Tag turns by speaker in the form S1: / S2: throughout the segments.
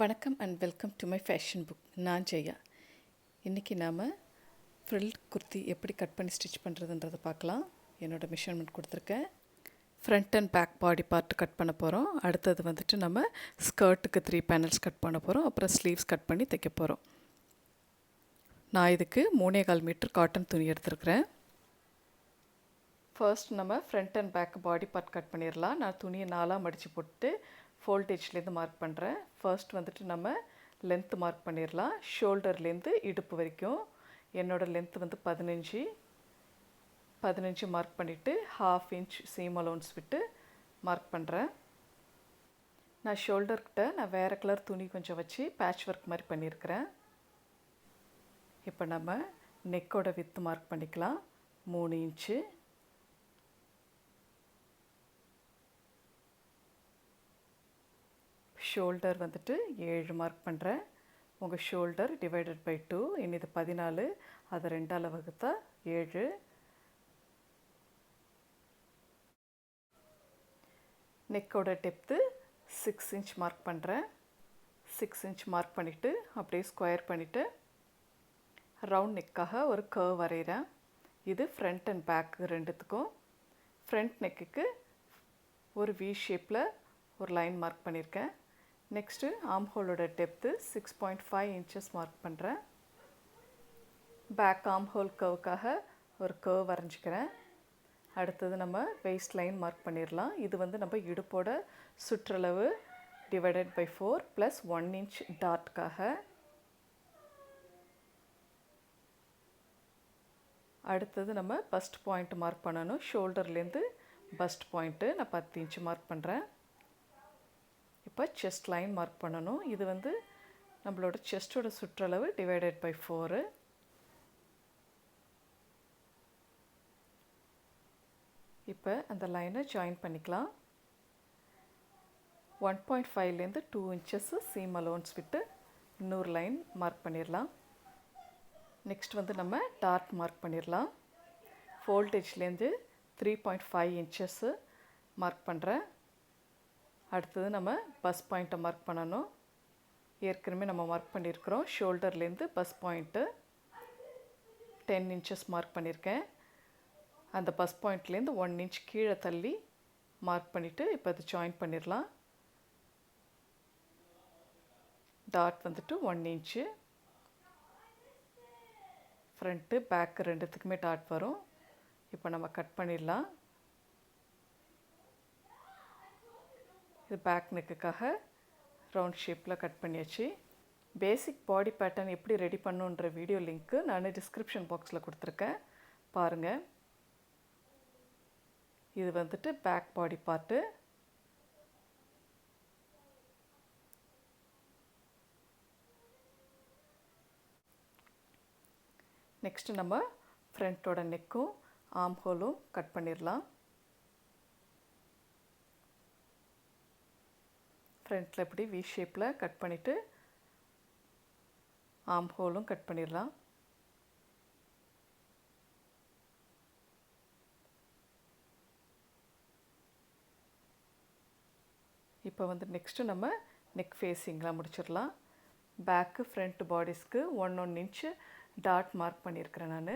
S1: வணக்கம் and welcome to my fashion book. நான் ஜெயா. இன்றைக்கி நாம் ஃப்ரில் குர்த்தி எப்படி கட் பண்ணி ஸ்டிச் பண்ணுறதுன்றதை பார்க்கலாம். என்னோடய மெஷர்மெண்ட் கொடுத்துருக்கேன். Front and back body part cut பண்ண போகிறோம். அடுத்தது வந்துட்டு நம்ம ஸ்கர்ட்டுக்கு 3 பேனல்ஸ் கட் பண்ண போகிறோம். அப்புறம் ஸ்லீவ்ஸ் கட் பண்ணி தைக்க போகிறோம். நான் இதுக்கு 3.25 மீட்டர் காட்டன் துணி எடுத்துருக்கிறேன். ஃபர்ஸ்ட் நம்ம front and back body part cut பண்ணிடலாம். நான் துணியை 4ஆக மடித்து போட்டு ஃபோல்டேஜ்லேருந்து மார்க் பண்ணுறேன். ஃபர்ஸ்ட் வந்துட்டு நம்ம லென்த்து மார்க் பண்ணிடலாம். ஷோல்டர்லேருந்து இடுப்பு வரைக்கும் என்னோடய லென்த்து வந்து 15 மார்க் பண்ணிவிட்டு 1/2 இன்ச் சீம் அலோன்ஸ் விட்டு மார்க் பண்ணுறேன். நான் ஷோல்டர்கிட்ட நான் வேறு கலர் துணி கொஞ்சம் வச்சு பேட்ச் ஒர்க் மாதிரி பண்ணியிருக்கிறேன். இப்போ நம்ம நெக்கோட வித்து மார்க் பண்ணிக்கலாம். 3 இன்ச்சு. ஷோல்டர் வந்துட்டு 7 மார்க் பண்ணுறேன். உங்கள் ஷோல்டர் டிவைடட் பை 2. இது 14, அதை 2ஆல் வகுத்தா 7. நெக்கோட டெப்த்து 6 இன்ச் மார்க் பண்ணுறேன். 6 இன்ச் மார்க் பண்ணிவிட்டு அப்படியே ஸ்கொயர் பண்ணிவிட்டு ரவுண்ட் நெக்காக ஒரு கர்வ் வரைகிறேன். இது ஃப்ரண்ட் அண்ட் பேக் ரெண்டுத்துக்கும். ஃப்ரண்ட் நெக்குக்கு ஒரு வி ஷேப்பில் ஒரு லைன் மார்க் பண்ணியிருக்கேன். நெக்ஸ்ட்டு ஆம்ஹோலோட டெப்த்து 6.5 இன்ச்சஸ் மார்க் பண்ணுறேன். பேக் ஆம்ஹோல் கர்வுக்காக ஒரு கர்வ் வரைஞ்சிக்கிறேன். அடுத்தது நம்ம வெயிஸ்ட் லைன் மார்க் பண்ணிடலாம். இது வந்து நம்ம இடுப்போட சுற்றளவு டிவைடட் பை 4 ப்ளஸ் 1 இன்ச் டாட்காக. அடுத்தது நம்ம பஸ்ட் பாயிண்ட் மார்க் பண்ணணும். ஷோல்டர்லேருந்து பஸ்ட் பாயிண்ட்டு நான் 10 இன்ச்சு மார்க் பண்ணுறேன். இப்போ செஸ்ட் லைன் மார்க் பண்ணணும். இது வந்து நம்மளோட செஸ்ட்டோட சுற்றளவு டிவைடட் பை 4. இப்போ அந்த லைனை ஜாயின் பண்ணிக்கலாம். 1.5லேருந்து 2 இன்ச்சஸ் சீம் அலோன்ஸ் விட்டு இன்னொரு லைன் மார்க் பண்ணிடலாம். நெக்ஸ்ட் வந்து நம்ம டாட் மார்க் பண்ணிடலாம். ஃபோல்டேஜ்லேருந்து 3.5 இன்ச்சஸ்ஸு மார்க் பண்ணுறேன். அடுத்தது நம்ம பஸ் பாயிண்ட்டை மார்க் பண்ணணும். ஏற்கனவே நம்ம மார்க் பண்ணியிருக்கிறோம். ஷோல்டர்லேருந்து பஸ் பாயிண்ட்டு 10 இன்ச்சஸ் மார்க் பண்ணியிருக்கேன். அந்த பஸ் பாயிண்ட்லேருந்து 1 இன்ச் கீழே தள்ளி மார்க் பண்ணிவிட்டு இப்போ அது ஜாயின் பண்ணிடலாம். டாட் வந்துட்டு 1 இன்ச்சு. ஃப்ரண்ட்டு பேக்கு ரெண்டுத்துக்குமே டாட் வரும். இப்போ நம்ம கட் பண்ணிடலாம். இது பேக் நெக்குக்காக ரவுண்ட் ஷேப்பில் கட் பண்ணியாச்சு. பேசிக் பாடி பேட்டர்ன் எப்படி ரெடி பண்ணுன்ற வீடியோ லிங்க்கு நான் டிஸ்கிரிப்ஷன் பாக்ஸில் கொடுத்துருக்கேன், பாருங்கள். இது வந்துட்டு பேக் பாடி பார்ட்டு. நெக்ஸ்ட்டு நம்ம ஃப்ரண்ட்டோட நெக்கும் ஆம்ஹோலும் கட் பண்ணிடலாம். ஃப்ரண்ட்டில் இப்படி வி ஷேப்பில் கட் பண்ணிவிட்டு ஆம்ஹோலும் கட் பண்ணிடலாம். இப்போ வந்து நெக்ஸ்ட்டு நம்ம நெக் ஃபேஸிங்லாம் முடிச்சிடலாம். பேக்கு ஃப்ரண்ட் பாடிஸ்க்கு 1 இன்ச்சு டாட் மார்க் பண்ணியிருக்கிறேன் நான்.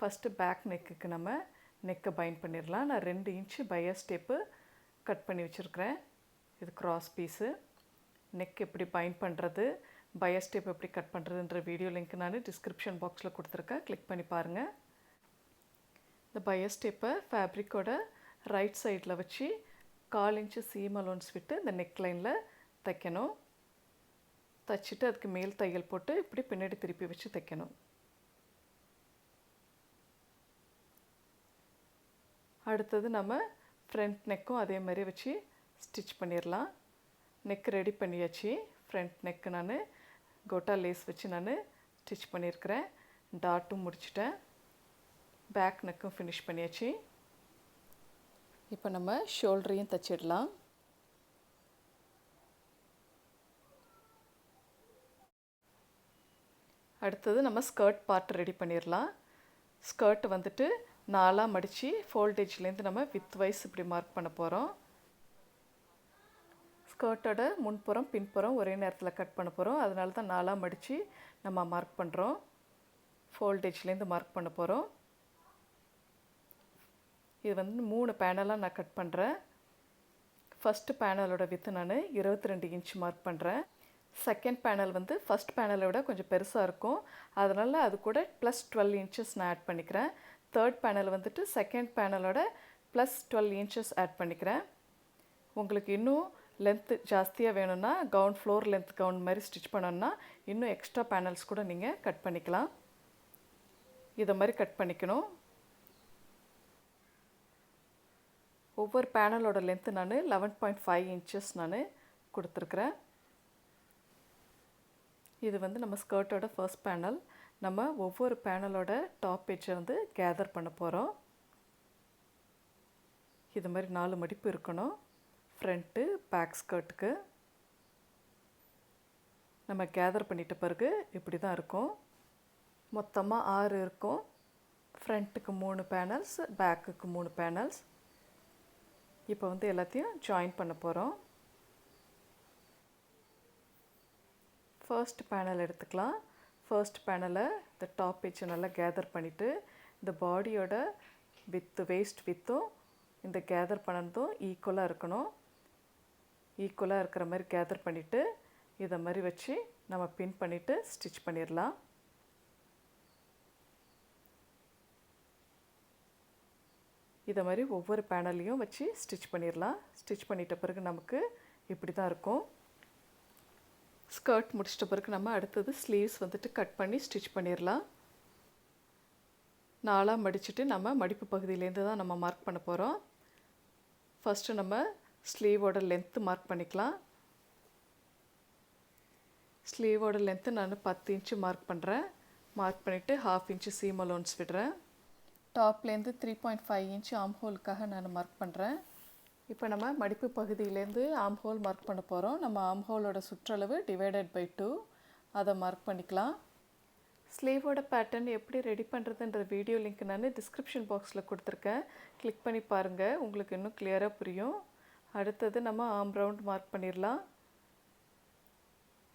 S1: ஃபஸ்ட்டு பேக் நெக்குக்கு நம்ம நெக்கை பைண்ட் பண்ணிடலாம். நான் 2 இன்ச்சு பையஸ் டேப்பு கட் பண்ணி வச்சுருக்கிறேன். இது கிராஸ் பீஸு. நெக் எப்படி பைண்ட் பண்ணுறது, பையஸ் டேப் எப்படி கட் பண்ணுறதுன்ற வீடியோ லிங்க் நான் டிஸ்கிரிப்ஷன் பாக்ஸில் கொடுத்துருக்கேன், கிளிக் பண்ணி பாருங்கள். இந்த பையஸ் டேப்பை ஃபேப்ரிக்கோட ரைட் சைடில் வச்சு 1/4 இன்ச்சு சீம் அலோன்ஸ் விட்டு இந்த நெக் லைனில் தைக்கணும். தைச்சிட்டு அதுக்கு மேல் தையல் போட்டு இப்படி பின்னாடி திருப்பி வச்சு தைக்கணும். அடுத்தது நம்ம ஃப்ரண்ட் நெக்கும் அதே மாதிரி வச்சு ஸ்டிச் பண்ணிடலாம். நெக் ரெடி பண்ணியாச்சு. ஃப்ரண்ட் நெக்கு நான் கோட்டா லேஸ் வச்சு நான் ஸ்டிச் பண்ணியிருக்கிறேன். டாட்டும் முடிச்சிட்டேன். பேக் நெக்கும் ஃபினிஷ் பண்ணியாச்சு. இப்போ நம்ம ஷோல்டரையும் தைச்சிடலாம். அடுத்தது நம்ம ஸ்கர்ட் பார்ட் ரெடி பண்ணிடலாம். ஸ்கர்ட் வந்துட்டு 4ஆக மடித்து ஃபோல்டேஜ்லேருந்து நம்ம வித் வைஸ் இப்படி மார்க் பண்ண போகிறோம். ஸ்கர்ட்டோட முன்புறம் பின்புறம் ஒரே நேரத்தில் கட் பண்ண போகிறோம். அதனால தான் 4ஆக மடித்து நம்ம மார்க் பண்ணுறோம். ஃபோல்டேஜ்லேருந்து மார்க் பண்ண போகிறோம். இது வந்து 3 பேனலாக நான் கட் பண்ணுறேன். ஃபஸ்ட்டு பேனலோட வித்து நான் 22 இன்ச் மார்க் பண்ணுறேன். செகண்ட் பேனல் வந்து ஃபஸ்ட் பேனலை விட கொஞ்சம் பெருசாக இருக்கும். அதனால் அது கூட ப்ளஸ் 12 இன்ச்சஸ் நான் ஆட் பண்ணிக்கிறேன். தேர்ட் பேனல் வந்துட்டு செகண்ட் பேனலோட ப்ளஸ் 12 இன்ச்சஸ் ஆட் பண்ணிக்கிறேன். உங்களுக்கு இன்னும் லென்த்து ஜாஸ்தியாக வேணும்னா கவுன் ஃப்ளோர் லென்த் கவுன் மாதிரி ஸ்டிச் பண்ணணும்னா இன்னும் எக்ஸ்ட்ரா பேனல்ஸ் கூட நீங்கள் கட் பண்ணிக்கலாம். இதை மாதிரி கட் பண்ணிக்கணும். ஒவ்வொரு பேனலோட லென்த்து நான் 11.5 இன்ச்சஸ் நான் கொடுத்துருக்குறேன். இது வந்து நம்ம ஸ்கர்ட்டோட ஃபர்ஸ்ட் பேனல். நம்ம ஒவ்வொரு பேனலோட டாப் எட்ஜை வந்து கேதர் பண்ண போகிறோம். இது மாதிரி 4 மடிப்பு இருக்கணும். ஃப்ரண்ட்டு பேக் ஸ்கர்ட்டுக்கு நம்ம கேதர் பண்ணிட்ட பிறகு இப்படி தான் இருக்கும். மொத்தமாக 6 இருக்கும். ஃப்ரண்ட்டுக்கு 3 பேனல்ஸ், பேக்குக்கு 3 பேனல்ஸ். இப்போ வந்து எல்லாத்தையும் ஜாயின் பண்ண போகிறோம். ஃபர்ஸ்ட் பேனல் எடுத்துக்கலாம். ஃபர்ஸ்ட் பேனலை இந்த டாப் எட்ஜை நல்லா கேதர் பண்ணிவிட்டு இந்த பாடியோட வித்து வேஸ்ட் வித்தும் இந்த கேதர் பண்ணதும் ஈக்குவலாக இருக்கணும். ஈக்குவலாக இருக்கிற மாதிரி கேதர் பண்ணிவிட்டு இதை மாதிரி வச்சு நம்ம பின் பண்ணிவிட்டு ஸ்டிச் பண்ணிடலாம். இதை மாதிரி ஒவ்வொரு பேனல்லையும் வச்சு ஸ்டிச் பண்ணிடலாம். ஸ்டிச் பண்ணிட்ட பிறகு நமக்கு இப்படி தான் இருக்கும். ஸ்கர்ட் முடிச்சிட்ட பிறகு நம்ம அடுத்தது ஸ்லீவ்ஸ் வந்துட்டு கட் பண்ணி ஸ்டிச் பண்ணிடலாம். 4ஆக மடிச்சுட்டு நம்ம மடிப்பு பகுதியிலேருந்து தான் நம்ம மார்க் பண்ண போகிறோம். ஃபஸ்ட்டு நம்ம ஸ்லீவோட லென்த்து மார்க் பண்ணிக்கலாம். ஸ்லீவோட லென்த்து நான் 10 இன்ச்சு மார்க் பண்ணுறேன். மார்க் பண்ணிவிட்டு 1/2 இன்ச்சு சீம் அலோன்ஸ் விடுறேன். டாப்லேருந்து 3.5 இன்ச்சு ஆம்ஹோலுக்காக நான் மார்க் பண்ணுறேன். இப்போ நம்ம மடிப்பு பகுதியிலேருந்து ஆம்ஹோல் மார்க் பண்ண போகிறோம். நம்ம ஆம்ஹோலோட சுற்றளவு டிவைடட் பை 2 அதை மார்க் பண்ணிக்கலாம். ஸ்லீவோட பேட்டர்ன் எப்படி ரெடி பண்ணுறதுன்ற வீடியோ லிங்க் நான் டிஸ்கிரிப்ஷன் பாக்ஸில் கொடுத்துருக்கேன். கிளிக் பண்ணி பாருங்கள், உங்களுக்கு இன்னும் கிளியராக புரியும். அடுத்தது நம்ம ஆம் ரவுண்ட் மார்க் பண்ணிடலாம்.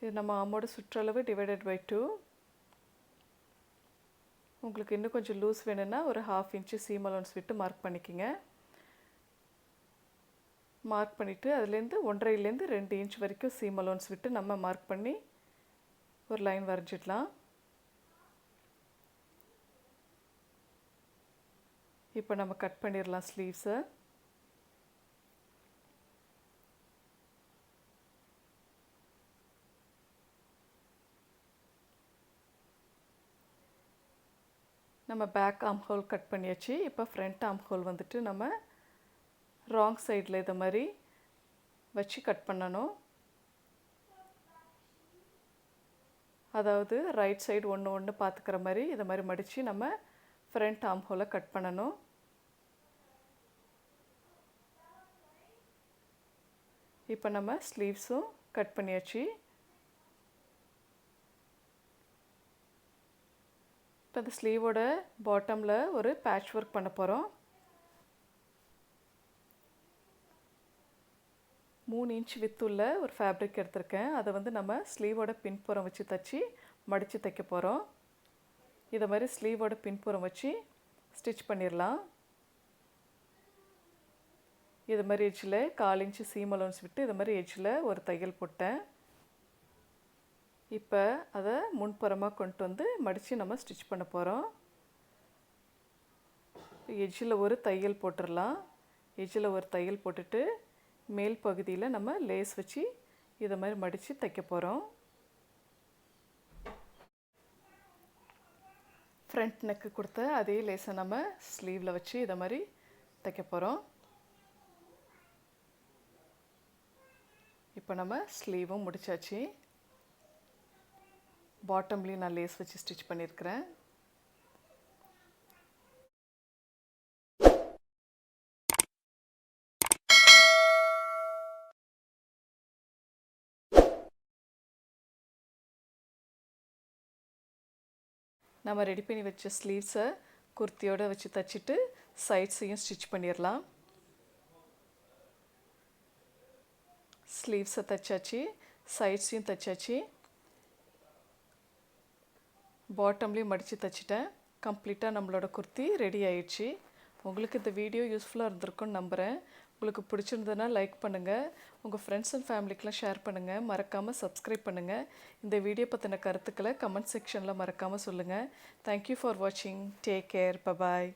S1: இது நம்ம ஆமோட சுற்றளவு டிவைடட் பை 2. உங்களுக்கு இன்னும் கொஞ்சம் லூஸ் வேணும்னா ஒரு 1/2 இன்ச்சு சீம் அலோன்ஸ் விட்டு மார்க் பண்ணிக்கோங்க. மார்க் பண்ணிவிட்டு அதுலேருந்து 1.5லேருந்து 2 இன்ச் வரைக்கும் சீம் அலோன்ஸ் விட்டு நம்ம மார்க் பண்ணி ஒரு லைன் வரைஞ்சிடலாம். இப்போ நம்ம கட் பண்ணிடலாம் ஸ்லீவ்ஸை. நம்ம பேக் ஆம் ஹோல் கட் பண்ணியாச்சு. இப்போ ஃப்ரண்ட் ஆம் ஹோல் வந்துட்டு நம்ம ராங் சைடில் இதை மாதிரி வச்சு கட் பண்ணணும். அதாவது ரைட் சைடு ஒன்று ஒன்று பார்த்துக்கிற மாதிரி இதை மாதிரி மடித்து நம்ம ஃப்ரண்ட் ஆம் ஹோலை கட் பண்ணணும். இப்போ நம்ம ஸ்லீவ்ஸும் கட் பண்ணியாச்சு. இப்போ அந்த ஸ்லீவோட பாட்டமில் ஒரு பேட்ச் ஒர்க் பண்ண போகிறோம். 3 இன்ச் வித்துள்ள ஒரு ஃபேப்ரிக் எடுத்திருக்கேன். அதை வந்து நம்ம ஸ்லீவோட பின்புறம் வச்சு தச்சு மடித்து தைக்க போகிறோம். இதை மாதிரி ஸ்லீவோட பின்புறம் வச்சு ஸ்டிச் பண்ணிடலாம். இது மாதிரி எட்ஜில் 1/4 இன்ச்சு சீம் அலோன்ஸ் விட்டு இது மாதிரி எட்ஜில் ஒரு தையல் போட்டேன். இப்போ அதை முன்புறமாக கொண்டு வந்து மடித்து நம்ம ஸ்டிச் பண்ண போகிறோம். எட்ஜில் ஒரு தையல் போட்டுடலாம். எட்ஜில் ஒரு தையல் போட்டுட்டு மேல் பகுதியில் நம்ம லேஸ் வச்சு இதை மாதிரி மடித்து தைக்க போகிறோம். ஃப்ரண்ட் நெக்கு கொடுத்த அதே லேஸை நம்ம ஸ்லீவில் வச்சு இதை மாதிரி தைக்க போகிறோம். இப்போ நம்ம ஸ்லீவும் முடிச்சாச்சு. பாட்டம்லேயும் நான் லேஸ் வச்சு ஸ்டிச் பண்ணியிருக்கிறேன். நம்ம ரெடி பண்ணி வச்ச ஸ்லீவ்ஸை குர்த்தியோடு வச்சு தைச்சிட்டு சைட்ஸையும் ஸ்டிச் பண்ணிடலாம். ஸ்லீவ்ஸை தைச்சாச்சு, சைட்ஸையும் தைச்சாச்சு, பாட்டம்லேயும் மடித்து தைச்சிட்டேன். கம்ப்ளீட்டாக நம்மளோட குர்த்தி ரெடி ஆயிடுச்சு. உங்களுக்கு இந்த வீடியோ யூஸ்ஃபுல்லாக இருந்திருக்கும்னு நம்புகிறேன். உங்களுக்கு பிடிச்சிருந்ததுன்னா லைக் பண்ணுங்கள், உங்கள் ஃப்ரெண்ட்ஸ் அண்ட் ஃபேமிலிக்கெலாம் ஷேர் பண்ணுங்கள், மறக்காமல் சப்ஸ்கிரைப் பண்ணுங்கள். இந்த வீடியோ பற்றின கருத்துக்களை கமெண்ட் செக்ஷனில் மறக்காமல் சொல்லுங்கள். தேங்க்யூ ஃபார் வாட்சிங். Take care. பபாய்.